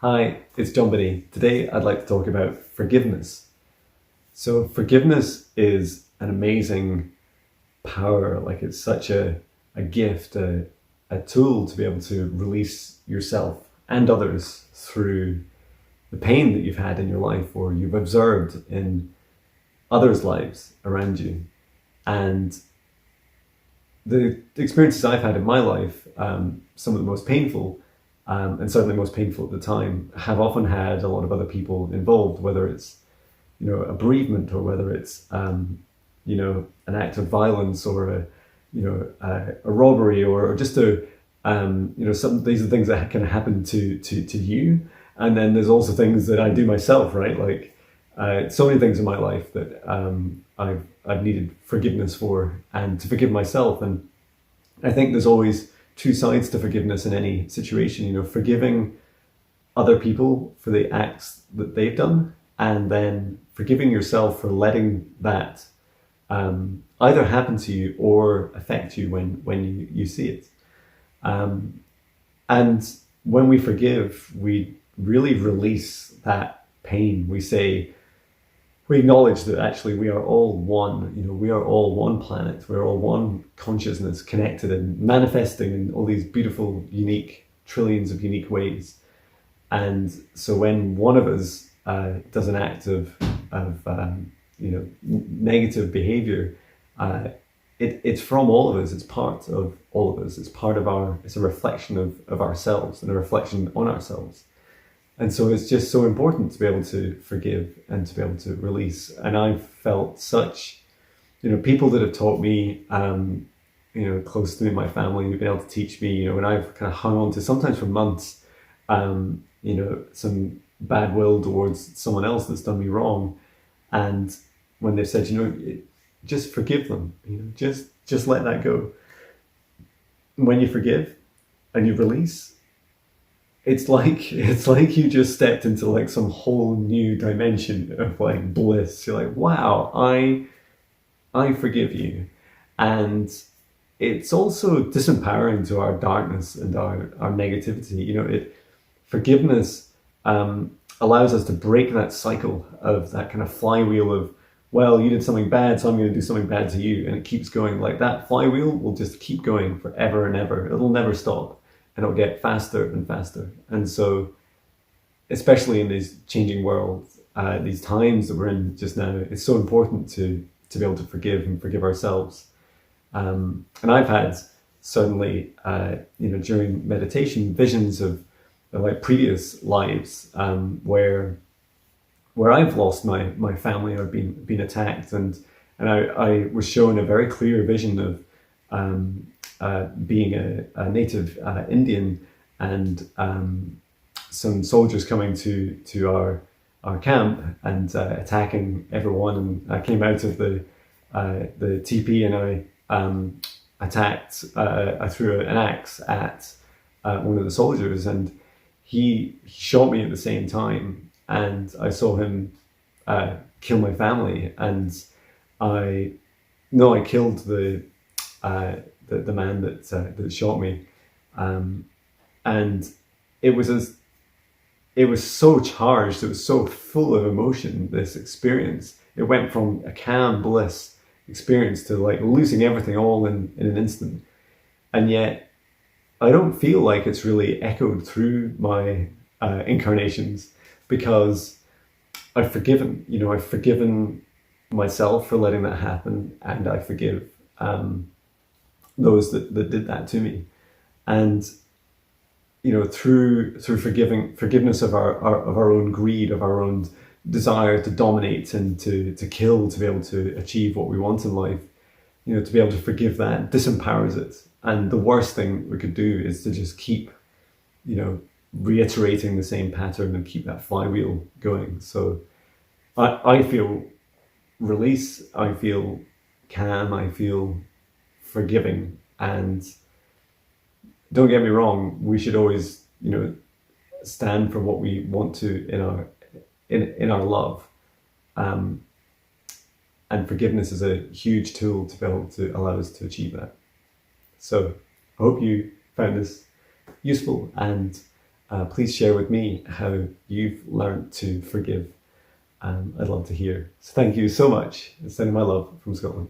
Hi, it's John. Today I'd like to talk about forgiveness. So forgiveness is an amazing power, like it's such a gift, a tool to be able to release yourself and others through the pain that you've had in your life or you've observed in others' lives around you. And the experiences I've had in my life, some of the most painful, and certainly most painful at the time, have often had a lot of other people involved, whether it's a bereavement or whether it's an act of violence or a robbery or just some these are things that can happen to you, and then there's also things that I do myself, right? Like so many things in my life that I've needed forgiveness for and to forgive myself. And I think there's always two sides to forgiveness in any situation, forgiving other people for the acts that they've done, and then forgiving yourself for letting that either happen to you or affect you when you see it. And when we forgive, we really release that pain. We acknowledge that actually we are all one, we are all one planet, we're all one consciousness connected and manifesting in all these beautiful, unique, trillions of unique ways. And so when one of us does an act of negative behavior, it's from all of us, it's part of all of us, it's a reflection of ourselves and a reflection on ourselves. And so it's just so important to be able to forgive and to be able to release. And I've felt such, people that have taught me, close to me, my family, who've been able to teach me, when I've kind of hung on to, sometimes for months, some bad will towards someone else that's done me wrong. And when they've said, just forgive them, just let that go. When you forgive and you release, it's like you just stepped into like some whole new dimension of like bliss. You're like, wow, I forgive you. And it's also disempowering to our darkness and our negativity. Forgiveness allows us to break that cycle of that kind of flywheel of, well, you did something bad, so I'm going to do something bad to you. And it keeps going like that. Flywheel will just keep going forever and ever. It'll never stop. And it'll get faster and faster. And so, especially in this changing world, these times that we're in just now, it's so important to be able to forgive and forgive ourselves. And I've had certainly, during meditation, visions of like previous lives where I've lost my family or been attacked, and I was shown a very clear vision of being a native Indian, and some soldiers coming to our camp and attacking everyone. And I came out of the teepee and I attacked. I threw an axe at one of the soldiers, and he shot me at the same time. And I saw him kill my family, and I killed the man that shot me, and it was so charged. It was so full of emotion. This experience, it went from a calm bliss experience to like losing everything all in an instant. And yet, I don't feel like it's really echoed through my incarnations, because I've forgiven. I've forgiven myself for letting that happen, and I forgive those that did that to me. And through forgiveness of our own greed, of our own desire to dominate and to kill, to be able to achieve what we want in life, to be able to forgive that disempowers it. And the worst thing we could do is to just keep reiterating the same pattern and keep that flywheel going. So I feel release, I feel calm, I feel forgiving. And don't get me wrong, we should always, stand for what we want to in our love. And forgiveness is a huge tool to be able to allow us to achieve that. So I hope you found this useful, and please share with me how you've learned to forgive. I'd love to hear. So thank you so much. Sending my love from Scotland.